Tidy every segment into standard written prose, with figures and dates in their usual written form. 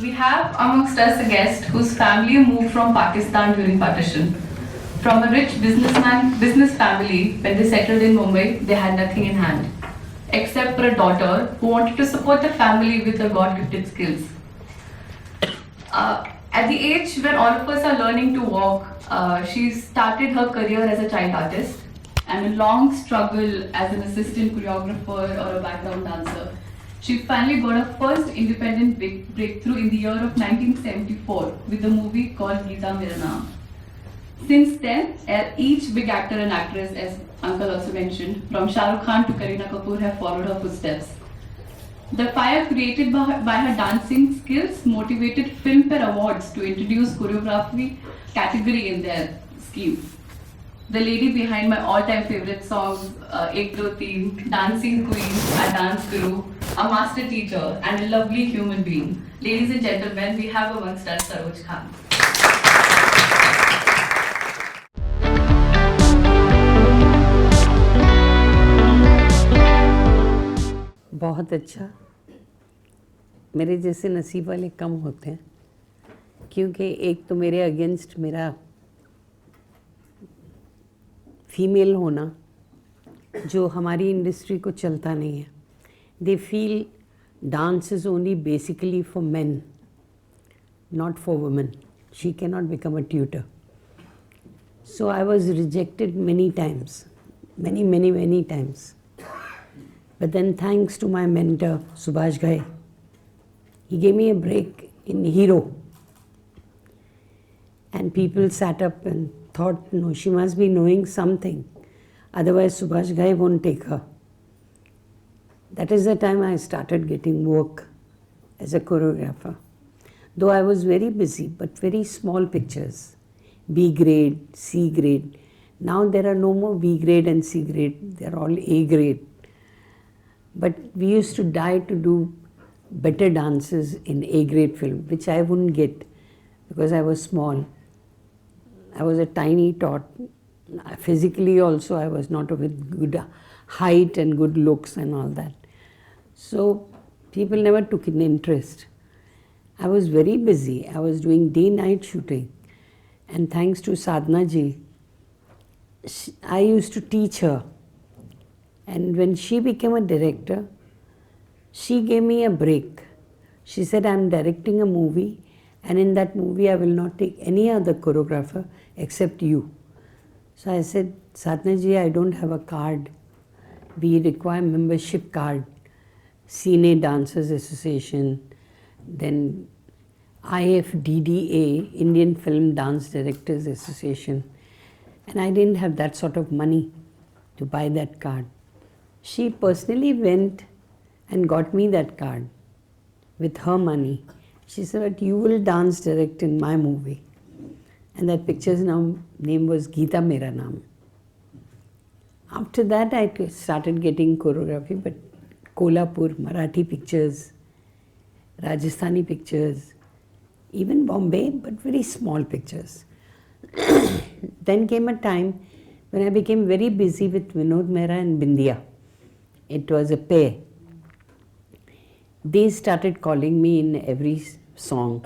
We have amongst us a guest whose family moved from Pakistan during partition. From a rich business family, when they settled in Mumbai, they had nothing in hand, except for a daughter who wanted to support the family with her God-gifted skills. At the age when all of us are learning to walk, she started her career as a child artist and a long struggle as an assistant choreographer or a background dancer. She finally got her first independent breakthrough in the year of 1974 with a movie called Geeta Mera Naam. Since then, each big actor and actress, as Uncle also mentioned, from Shah Rukh Khan to Kareena Kapoor have followed her footsteps. The fire created by her dancing skills motivated Filmfare Awards to introduce choreography category in their scheme. The lady behind my all-time favorite songs, Ek Do Teen, Dancing Queen, a dance guru, a master teacher, and a lovely human being. Ladies and gentlemen, we have amongst us Saroj Khan. बहुत अच्छा। मेरे जैसे नसीब वाले कम होते हैं, क्योंकि एक तो मेरे अगेंस्ट मेरा फीमेल होना जो हमारी इंडस्ट्री को चलता नहीं है. They feel dance is only basically for main, not for women. She cannot become a tutor. So I was rejected many times, many times. But then thanks to my mentor, Subhash Ghai, he gave me a break in Hero. And people sat up and thought, no, she must be knowing something. Otherwise, Subhash Ghai won't take her. That is the time I started getting work as a choreographer. Though I was very busy, but very small pictures. B grade, C grade. Now there are no more B grade and C grade. They are all A grade. But we used to die to do better dances in A grade film, which I wouldn't get because I was small. I was a tiny tot. Physically also I was not with good height and good looks and all that. So people never took an interest. I was very busy. I was doing day-night shooting. And thanks to Sadhna ji, I used to teach her. And when she became a director, she gave me a break. She said, I'm directing a movie, and in that movie I will not take any other choreographer except you. So I said, Sadhna ji, I don't have a card. We require membership card. Cine Dancers Association, then IFDDA, Indian Film Dance Directors Association. And I didn't have that sort of money to buy that card. She personally went and got me that card with her money. She said, you will dance direct in my movie. And that picture's name was Geeta Mera Naam. After that, I started getting choreography, but Kolhapur, Marathi pictures, Rajasthani pictures, even Bombay, but very small pictures. Then came a time when I became very busy with Vinod Mehra and Bindiya. It was a pair. They started calling me in every song.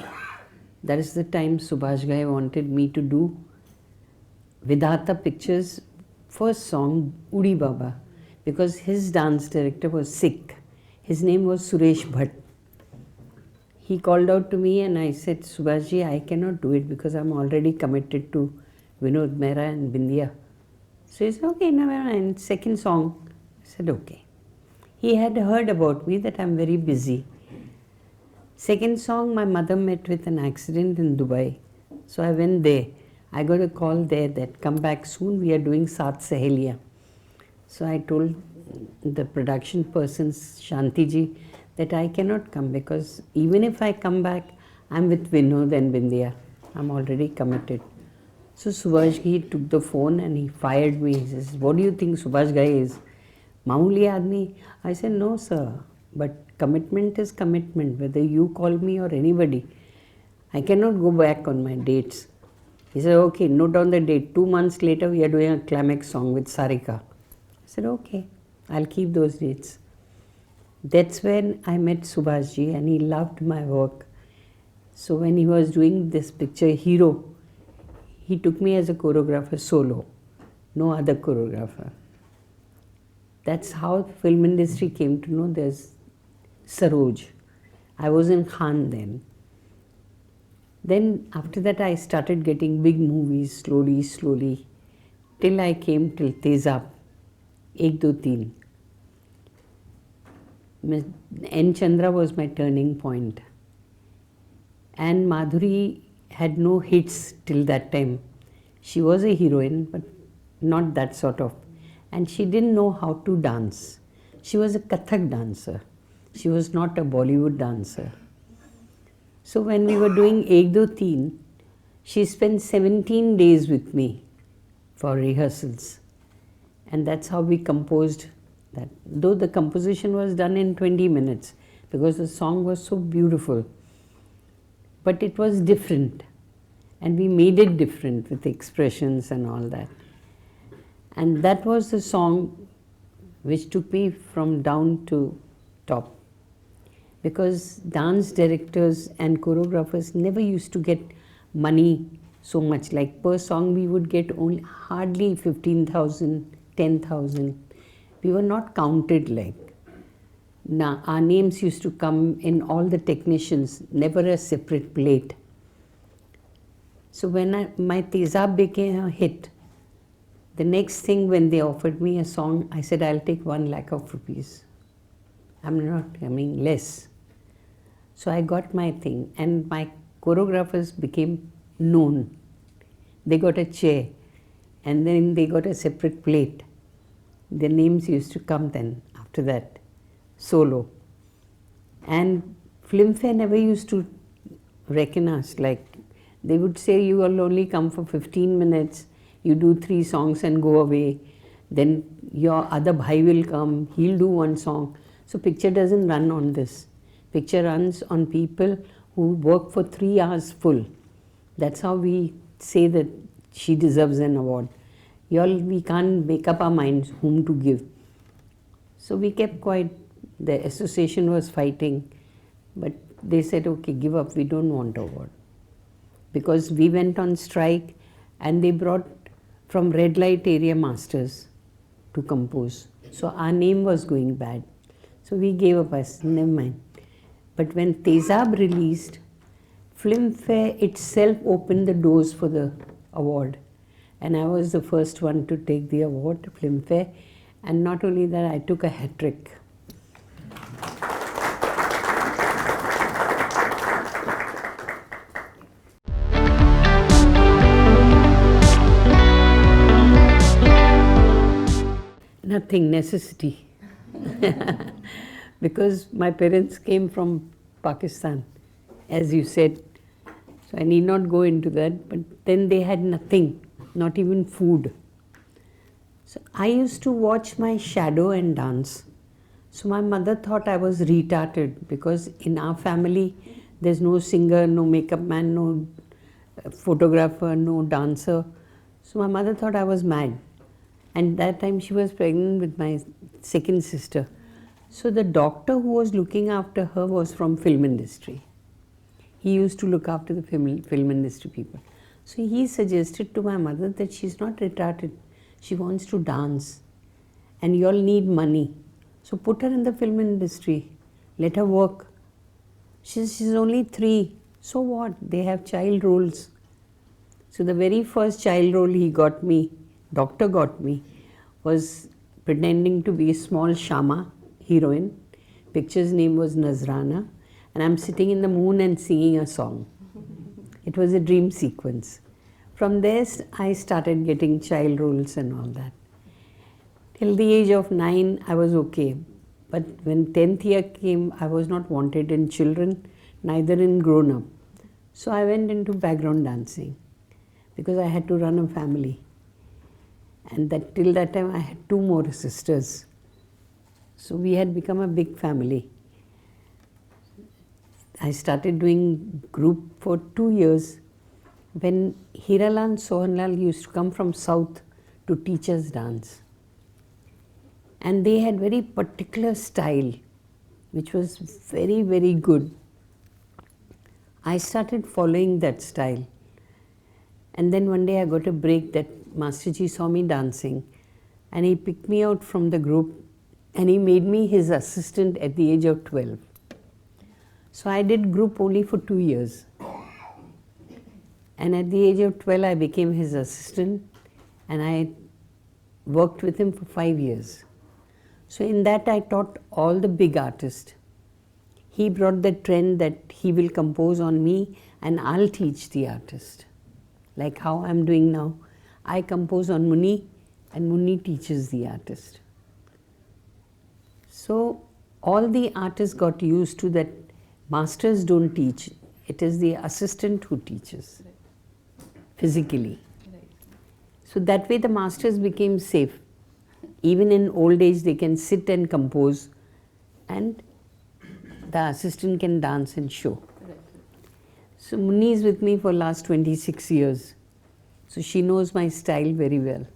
That is the time Subhash Ghai wanted me to do Vidhata Pictures' first song, Udi Baba, because his dance director was sick. His name was Suresh Bhatt. He called out to me and I said, Subhash ji, I cannot do it because I'm already committed to Vinod Mehra and Bindiya. So he said, okay, never mind. Second song. I said, okay. He had heard about me that I'm very busy. Second song, my mother met with an accident in Dubai. So I went there. I got a call there that come back soon, we are doing Saath Saheliyan. So I told the production person, Shanti ji, that I cannot come because even if I come back, I'm with Vinod and Bindiya. I'm already committed. So Subhash Ghai took the phone and he fired me. He says, what do you think Subhash Ghai is? Mamuli aadmi? I said, no sir, but commitment is commitment, whether you call me or anybody. I cannot go back on my dates. He said, okay, note down the date. 2 months later, we are doing a climax song with Sarika. I said, okay, I'll keep those dates. That's when I met Subhash ji and he loved my work. So when he was doing this picture, Hero, he took me as a choreographer solo, no other choreographer. That's how film industry came to know there's Saroj. I was in Khan then. Then after that I started getting big movies slowly, till I came till Tezab, Ek Do Teen. N. Chandra was my turning point. And Madhuri had no hits till that time. She was a heroine, but not that sort of. And she didn't know how to dance. She was a Kathak dancer. She was not a Bollywood dancer. So when we were doing Ek Do Teen, she spent 17 days with me for rehearsals. And that's how we composed that. Though the composition was done in 20 minutes, because the song was so beautiful. But it was different. And we made it different with expressions and all that. And that was the song which took me from down to top. Because dance directors and choreographers never used to get money so much. Like per song we would get only hardly 15,000, 10,000. We were not counted like. Now our names used to come in all the technicians, never a separate plate. So when my Tezab became a hit, the next thing when they offered me a song, I said, I'll take 1 lakh of rupees. Less. So I got my thing, and my choreographers became known. They got a chair, and then they got a separate plate. Their names used to come then, after that, solo. And Filmfare never used to reckon us, like, they would say you will only come for 15 minutes, you do 3 songs and go away, then your other bhai will come, he'll do 1 song. So picture doesn't run on this. Picture runs on people who work for 3 hours full. That's how we say that she deserves an award. We can't make up our minds whom to give. So we kept quiet. The association was fighting, but they said, okay, give up, we don't want award. Because we went on strike and they brought from red light area masters to compose. So our name was going bad. So we gave up, us, never mind. But when Tezab released, Filmfare itself opened the doors for the award. And I was the first one to take the award, Filmfare. And not only that, I took a hat trick. Nothing, necessity. Because my parents came from Pakistan, as you said. So I need not go into that. But then they had nothing, not even food. So I used to watch my shadow and dance. So my mother thought I was retarded, because in our family there's no singer, no makeup man, no photographer, no dancer. So my mother thought I was mad. And that time she was pregnant with my second sister. So the doctor who was looking after her was from film industry. He used to look after the film industry people. So he suggested to my mother that she's not retarded. She wants to dance. And you all need money. So put her in the film industry. Let her work. She's only 3. So what? They have child roles. So the very first child role he got me, doctor got me, was pretending to be a small Shama heroine. Picture's name was Nazrana. And I'm sitting in the moon and singing a song. It was a dream sequence. From there, I started getting child roles and all that. Till the age of 9, I was okay. But when 10th year came, I was not wanted in children, neither in grown-up. So I went into background dancing, because I had to run a family. And that till that time, I had 2 more sisters. So we had become a big family. I started doing group for 2 years, when Hiralal Sohanlal used to come from South to teach us dance. And they had very particular style, which was very, very good. I started following that style. And then one day I got a break that Masterji saw me dancing and he picked me out from the group and he made me his assistant at the age of 12. So I did group only for 2 years. And at the age of 12 I became his assistant and I worked with him for 5 years. So in that I taught all the big artists. He brought the trend that he will compose on me and I'll teach the artist. Like how I'm doing now. I compose on Muni and Muni teaches the artist. So all the artists got used to that masters don't teach. It is the assistant who teaches physically. So that way the masters became safe. Even in old age they can sit and compose and the assistant can dance and show. So Muni is with me for last 26 years. So she knows my style very well.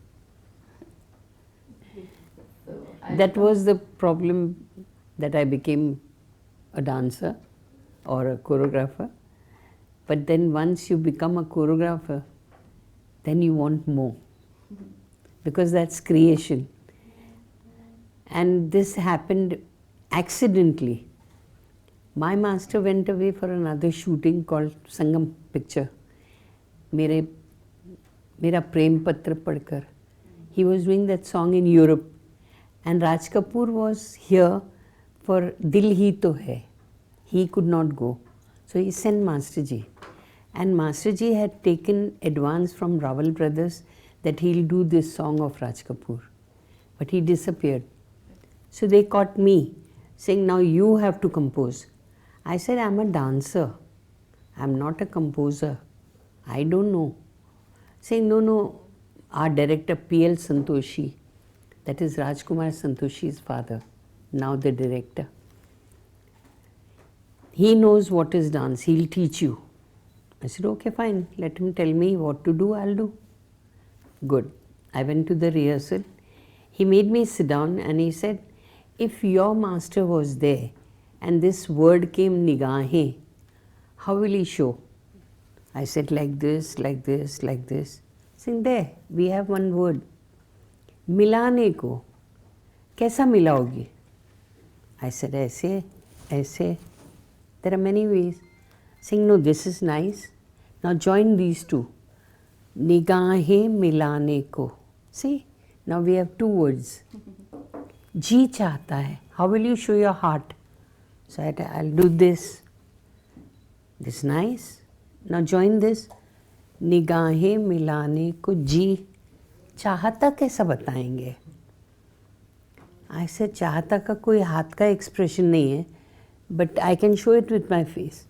That was the problem that I became a dancer or a choreographer. But then once you become a choreographer, then you want more. Because that's creation. And this happened accidentally. My master went away for another shooting called Sangam Picture. Mera Prem Patra Padkar. He was doing that song in Europe. And Raj Kapoor was here for Dil Hi To Hai. He could not go. So he sent Masterji. And Masterji had taken advance from Rawal Brothers that he'll do this song of Raj Kapoor. But he disappeared. So they caught me saying, now you have to compose. I said, I'm a dancer. I'm not a composer. I don't know. Saying, no, our director P.L. Santoshi, that is Rajkumar Santoshi's father, now the director. He knows what is dance. He'll teach you. I said, okay, fine. Let him tell me what to do, I'll do. Good. I went to the rehearsal. He made me sit down and he said, if your master was there and this word came nigahe, how will he show? I said like this, like this, like this. Saying there, we have one word. Milane ko. Kaisa milaogi? I said aise, aise. There are many ways. Saying no, this is nice. Now join these two. Nigahe milane ko. See, now we have two words. Ji chahta hai. How will you show your heart? So I'll do this. This nice. Now join this. निगाहें मिलाने को जी चाहता कैसा बताएंगे? ऐसे चाहता का कोई हाथ का एक्सप्रेशन नहीं है, but I can show it with my face.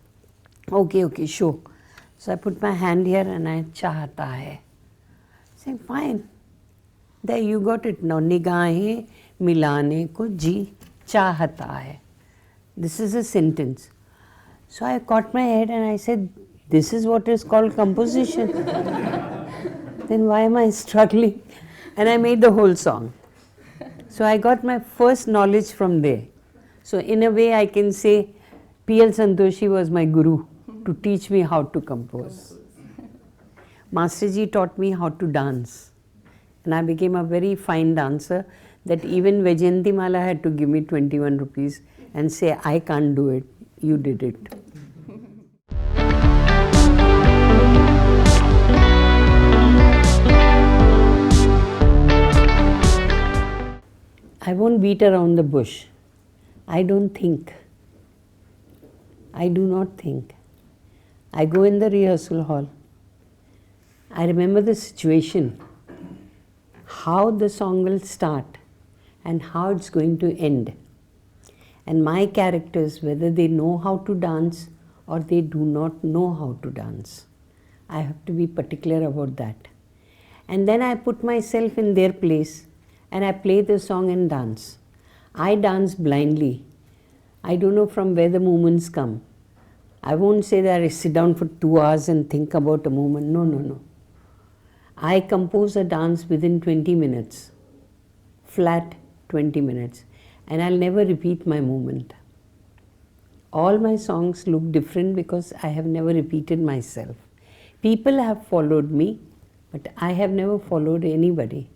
Okay, show. So I put my hand here and I चाहता है. Saying fine. There you got it now. निगाहें मिलाने को जी चाहता है. This is a sentence. So I caught my head and I said, this is what is called composition. Then why am I struggling? And I made the whole song. So I got my first knowledge from there. So in a way I can say P.L. Santoshi was my guru to teach me how to compose. Masterji taught me how to dance. And I became a very fine dancer that even Vajayanti Mala had to give me 21 rupees and say, I can't do it, you did it. I won't beat around the bush. I don't think. I do not think. I go in the rehearsal hall. I remember the situation, how the song will start and how it's going to end. And my characters, whether they know how to dance or they do not know how to dance. I have to be particular about that. And then I put myself in their place and I play the song and dance. I dance blindly. I don't know from where the movements come. I won't say that I sit down for 2 hours and think about a movement. No. I compose a dance within 20 minutes. Flat 20 minutes. And I'll never repeat my movement. all my songs look different because I have never repeated myself. People have followed me, but I have never followed anybody.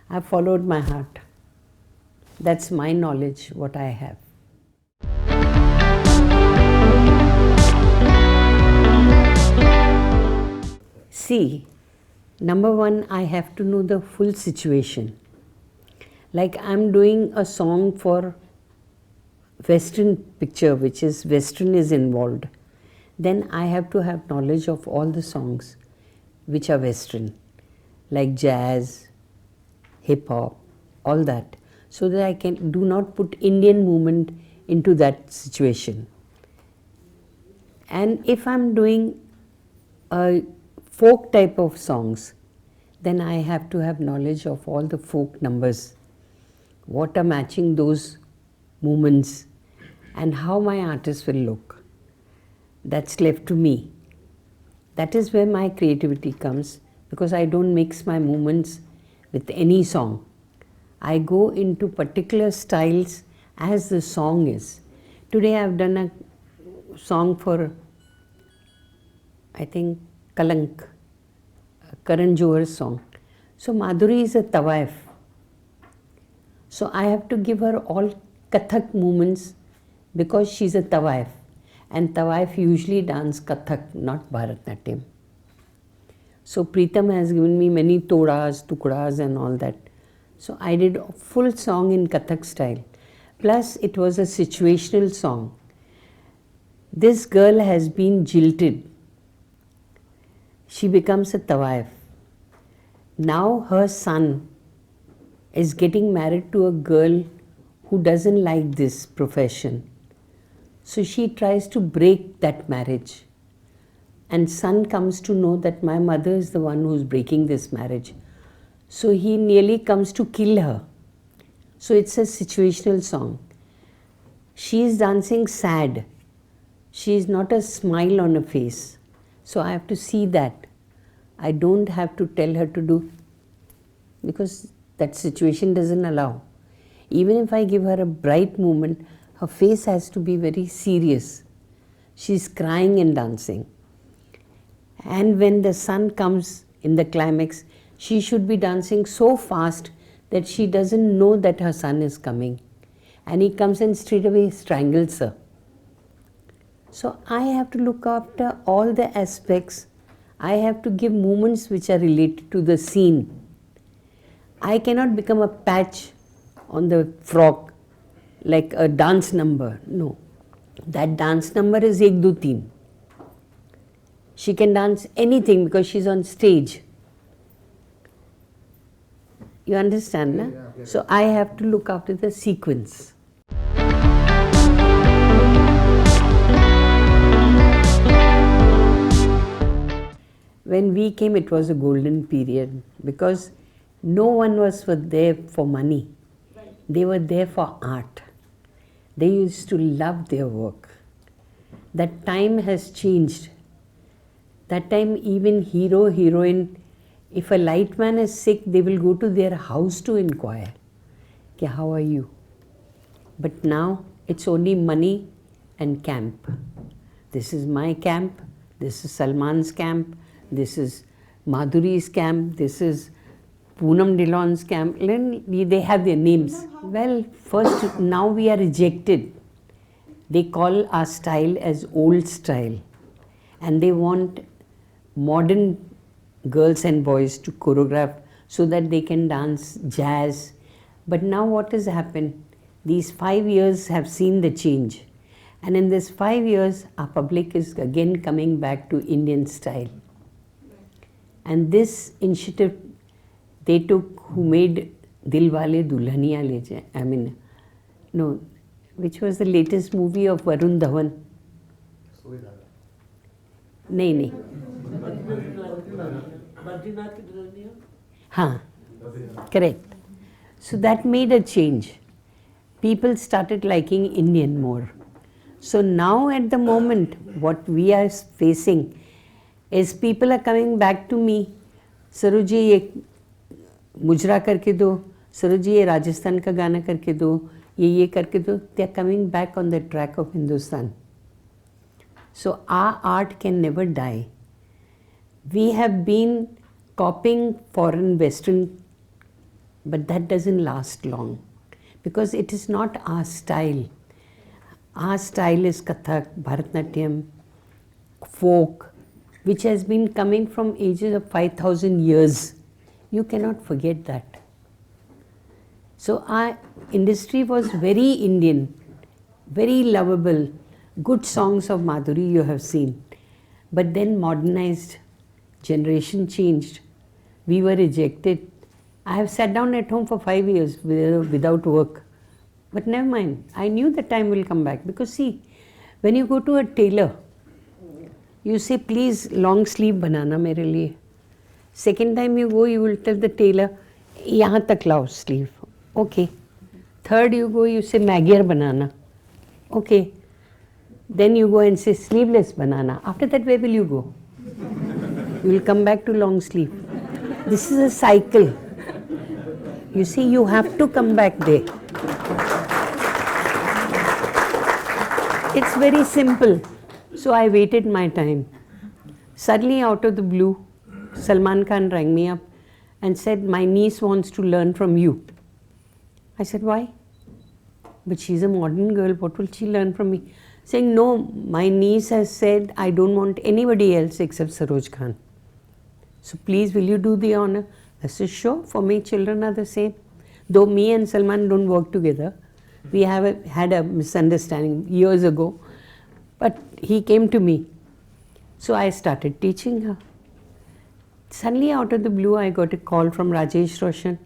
I have followed my heart. That's my knowledge, what I have. See, number one, I have to know the full situation. Like I'm doing a song for Western picture, which is Western is involved. Then I have to have knowledge of all the songs which are Western, like jazz, hip hop, all that, so that I can do not put Indian movement into that situation. And if I'm doing a folk type of songs, then I have to have knowledge of all the folk numbers, what are matching those movements, and how my artist will look. That's left to me. That is where my creativity comes, because I don't mix my movements with any song. I go into particular styles as the song is. Today I've done a song for, I think, Kalank, Karan Johar's song. So Madhuri is a tawaif. So I have to give her all Kathak movements because she's a tawaif. And tawaif usually dance Kathak, not Bharatnatyam. So Preetam has given me many todas, tukdas and all that. So I did a full song in Kathak style. Plus it was a situational song. This girl has been jilted. She becomes a tawaif. Now her son is getting married to a girl who doesn't like this profession. So she tries to break that marriage. And son comes to know that my mother is the one who's breaking this marriage. So he nearly comes to kill her. So it's a situational song. She is dancing sad. She is not a smile on her face. So I have to see that. I don't have to tell her to do, because that situation doesn't allow. Even if I give her a bright movement, her face has to be very serious. She's crying and dancing. And when the sun comes in the climax, she should be dancing so fast that she doesn't know that her son is coming. And he comes and straight away strangles her. So I have to look after all the aspects. I have to give movements which are related to the scene. I cannot become a patch on the frock like a dance number. No. That dance number is ek do teen. She can dance anything because she's on stage. You understand, na? Yeah. So I have to look after the sequence. When we came, it was a golden period because no one was there for money. They were there for art. They used to love their work. That time has changed. That time even hero, heroine, if a lightman is sick, they will go to their house to inquire. Okay, how are you? But now it's only money and camp. This is my camp. This is Salman's camp. This is Madhuri's camp. This is Poonam Dillon's camp. They have their names. Well, first, now we are rejected. They call our style as old style. And they want modern girls and boys to choreograph so that they can dance jazz. But now what has happened? These 5 years have seen the change. And in this 5 years, our public is again coming back to Indian style. And this initiative they took, who made Dilwale Dulhaniya Le Jaye. I mean, no, which was the latest movie of Varun Dhawan. नहीं हाँ, correct. So that made a change. People started liking Indian more. So now at the moment, what we are facing is people are coming back to me. Saroj ji ये मुजरा करके दो, सरोज जी ये राजस्थान का गाना करके दो, ये करके दो. They are coming back on the track of Hindustan. So our art can never die. We have been copying foreign Western, but that doesn't last long because it is not our style. Our style is Kathak, Bharatanatyam, folk, which has been coming from ages of 5,000 years. You cannot forget that. So our industry was very Indian, very lovable, good songs of Madhuri you have seen. But then modernized, generation changed. We were rejected. I have sat down at home for 5 years without work. But never mind, I knew the time will come back. Because see, when you go to a tailor, you say, please long sleeve banana mere liye. Second time you go, you will tell the tailor, yahan tak lao sleeve. Okay. Third you go, you say magyar banana. Okay. Then you go and say sleeveless banana. After that, where will you go? You will come back to long sleeve. This is a cycle. You see, you have to come back there. It's very simple. So I waited my time. Suddenly, out of the blue, Salman Khan rang me up and said, my niece wants to learn from you. I said, why? But she's a modern girl, what will she learn from me? Saying, no, my niece has said, I don't want anybody else except Saroj Khan. So please, will you do the honor? I said, sure, for me children are the same. Though me and Salman don't work together. We had a misunderstanding years ago. But he came to me. So I started teaching her. Suddenly out of the blue, I got a call from Rajesh Roshan.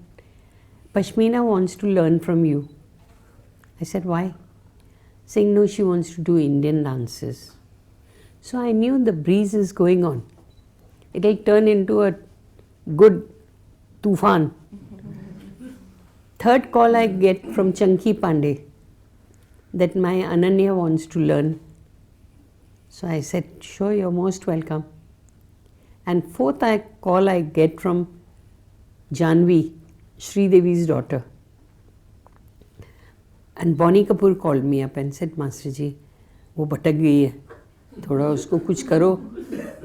Pashmina wants to learn from you. I said, why? Saying, no, she wants to do Indian dances. So I knew the breeze is going on. It'll turn into a good tufan. Third call I get from Chanki Pandey that my Ananya wants to learn. So I said, sure, you're most welcome. And fourth call I get from Janvi, Sri Devi's daughter. And Bonnie Kapoor called me up and said, Master ji, वो भटक गई है, थोड़ा उसको कुछ करो,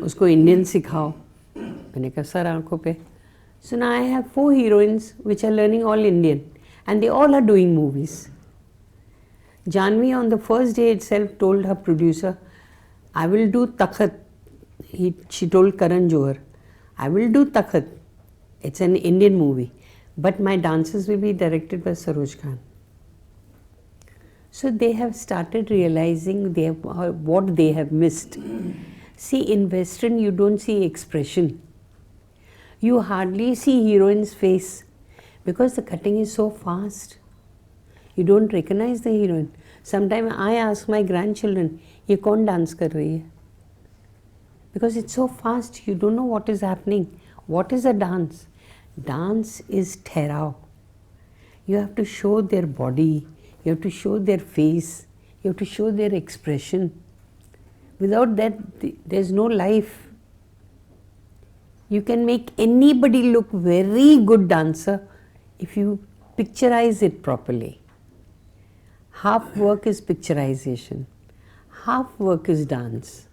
उसको Indian सिखाओ. मैंने कहा सर आंखों पे. So now I have 4 heroines which are learning all Indian and they all are doing movies. Janvi on the first day itself told her producer, I will do Takhat. She told Karan Johar, I will do Takhat. It's an Indian movie. But my dances will be directed by Saroj Khan. So they have started realizing what they have missed. See, in Western you don't see expression. You hardly see heroine's face because the cutting is so fast. You don't recognize the heroine. Sometimes I ask my grandchildren, ये कौन dance कर रही है? Because it's so fast, you don't know what is happening. What is a dance? Dance is ठहराव. You have to show their body, you have to show their face, you have to show their expression. Without that, there's no life. You can make anybody look very good dancer if you picturize it properly. Half work is picturization, half work is dance.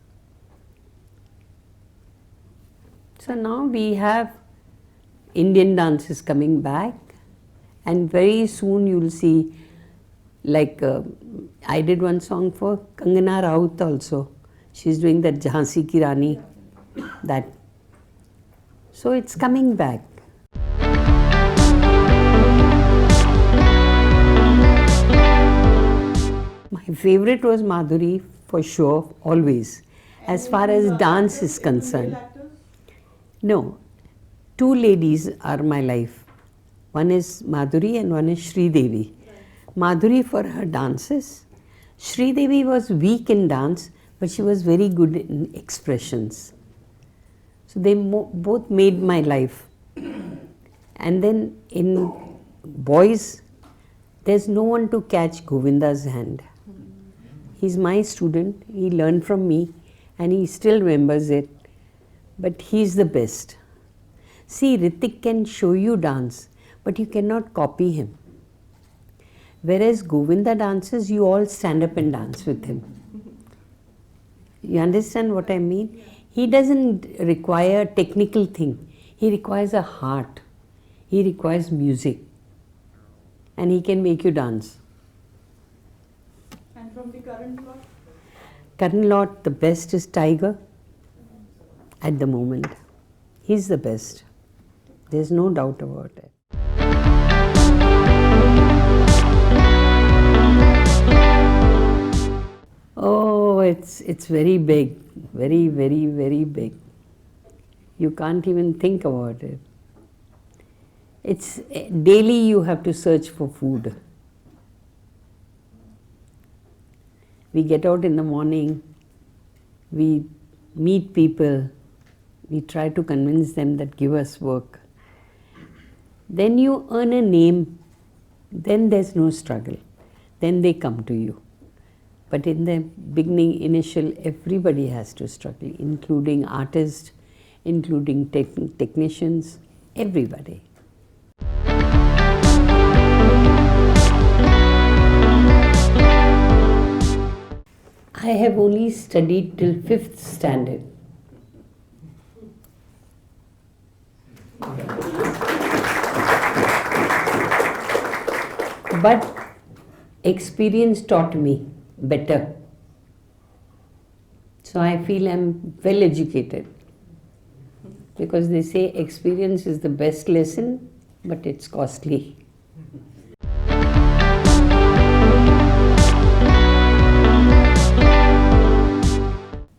So now we have Indian dances coming back, and very soon you will see, like I did one song for Kangana Raut also. She's doing that Jhansi Ki Rani, that. So it's coming back. My favorite was Madhuri for sure, always, as far as dance is concerned. No, 2 ladies are my life. One is Madhuri and one is Sri Devi. Madhuri for her dances. Sri Devi was weak in dance, but she was very good in expressions. So they both made my life. And then in boys, there's no one to catch Govinda's hand. He's my student, he learned from me and he still remembers it. But he's the best. See, Ritik can show you dance, but you cannot copy him. Whereas Govinda dances, you all stand up and dance with him. You understand what I mean? He doesn't require technical thing. He requires a heart. He requires music. And he can make you dance. And from the current lot? Current lot, the best is Tiger at the moment. He's the best. There's no doubt about it. Oh, it's very big. Very, very, very big. You can't even think about it. It's daily you have to search for food. We get out in the morning, we meet people, we try to convince them that give us work. Then you earn a name, then there's no struggle. Then they come to you. But in the beginning, initial, everybody has to struggle, including artists, including technicians, everybody. I have only studied till 5th standard. But experience taught me better. So I feel I'm well educated. Because they say experience is the best lesson, but it's costly.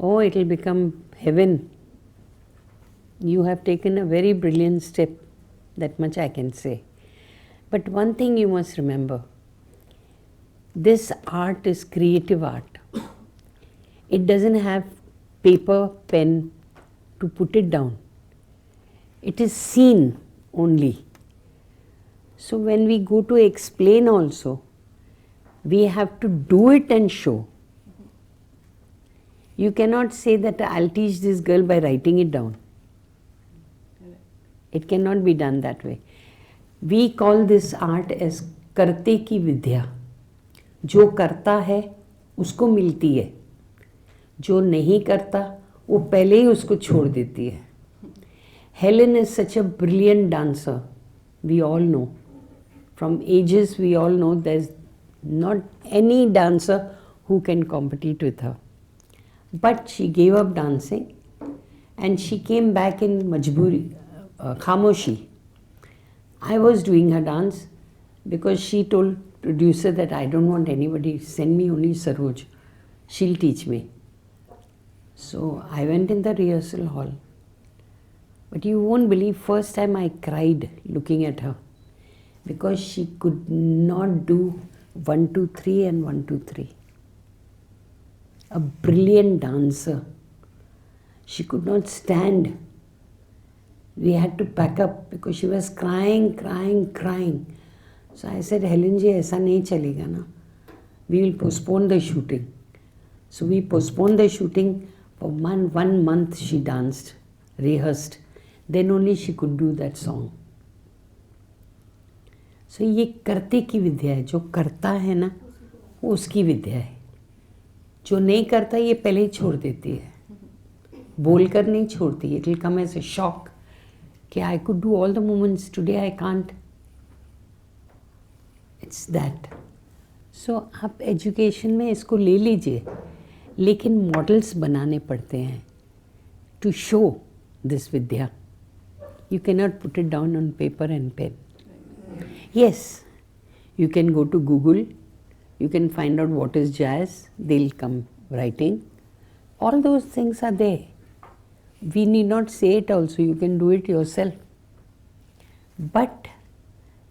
Oh, it'll become heaven. You have taken a very brilliant step, that much I can say. But one thing you must remember, this art is creative art. It doesn't have paper, pen to put it down. It is seen only. So when we go to explain also, we have to do it and show. You cannot say that I'll teach this girl by writing it down. It cannot be done that way. We call this art as करते की विद्या. जो करता है उसको मिलती है, जो नहीं करता वो पहले ही उसको छोड़ देती है. Helen is such a brilliant dancer. We all know. From ages we all know there's not any dancer who can compete with her. But she gave up dancing and she came back in Majburi, Khamoshi. I was doing her dance because she told producer that I don't want anybody, send me only Saroj. She'll teach me. So I went in the rehearsal hall. But you won't believe, first time I cried looking at her because she could not do 1, 2, 3 and 1, 2, 3. A brilliant dancer. She could not stand. We had to pack up because she was crying, crying, crying. So I said, Helen ji, aisa nahi chalega na. We will postpone the shooting. So we postponed the shooting. For 1 month she danced, rehearsed. Then only she could do that song. So ये करते की विद्या है. जो करता है ना, वो उसकी विद्या है. जो नहीं करता ये पहले ही छोड़ देती है. बोलकर नहीं छोड़ती. It will come as a shock कि I could do all the movements, today I can't. It's that. So आप एजुकेशन में इसको ले लीजिए, लेकिन मॉडल्स बनाने पड़ते हैं to show this vidya. You cannot put it down on paper and pen. Yes, you can go to Google, you can find out what is jazz, they'll come writing. All those things are there. We need not say it also, you can do it yourself. But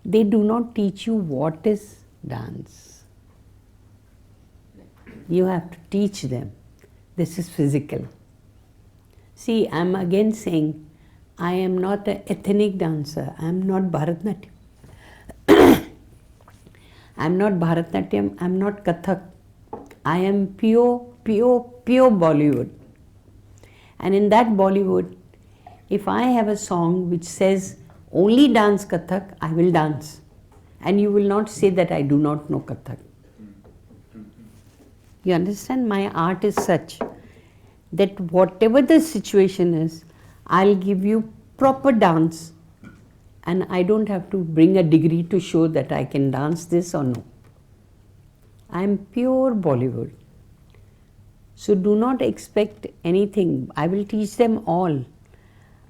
they do not teach you what is dance. You have to teach them. This is physical. See, I'm again saying, I am not an ethnic dancer. I am not Bharatnatyam. I am not Bharatnatyam. I am not Kathak. I am pure Bollywood. And in that Bollywood, if I have a song which says only dance Kathak, I will dance. And you will not say that I do not know Kathak. You understand? My art is such. that whatever the situation is, I'll give you proper dance, and I don't have to bring a degree to show that I can dance this or no. I'm pure Bollywood. So do not expect anything. I will teach them all.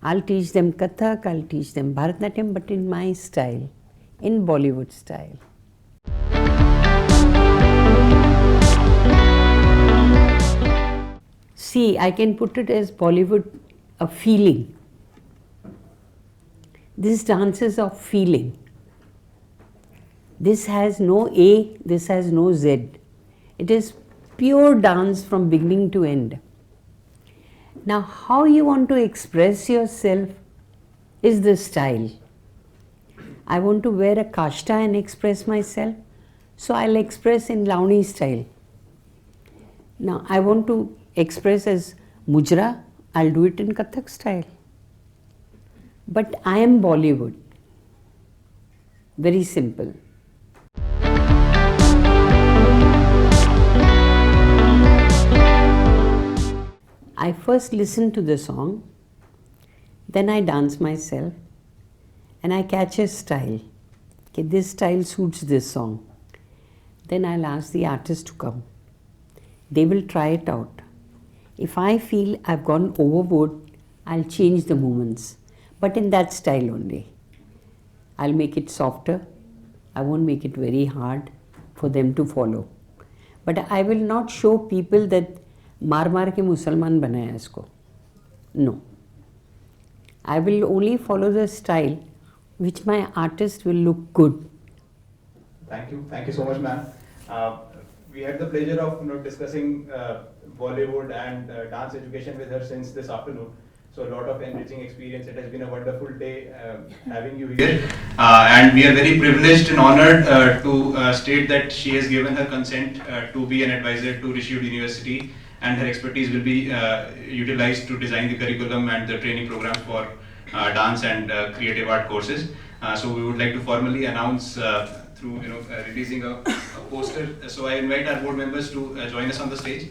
I'll teach them Kathak, I'll teach them Bharatanatyam, but in my style, in Bollywood style. See, I can put it as Bollywood, a feeling. This dance is of feeling. This has no A, this has no Z. It is pure dance from beginning to end. Now, how you want to express yourself is the style. I want to wear a kashta and express myself, so I'll express in Launi style. Now, I want to express as Mujra, I'll do it in Kathak style. But I am Bollywood. Very simple. I first listen to the song, then I dance myself, and I catch a style. Okay, this style suits this song. Then I'll ask the artist to come. They will try it out. If I feel I've gone overboard, I'll change the movements, but in that style only. I'll make it softer. I won't make it very hard for them to follow. But I will not show people that मार मार के मुसलमान बनाया इसको. No. I will only follow the style which my artist will look good. Thank you so much, ma'am. We had the pleasure of discussing Bollywood and dance education with her since this afternoon. So a lot of enriching experience. It has been a wonderful day having you here. And we are very privileged and honored to state that she has given her consent to be an advisor to Rishihood University, and her expertise will be utilized to design the curriculum and the training program for dance and creative art courses. So we would like to formally announce through releasing a poster. So I invite our board members to join us on the stage.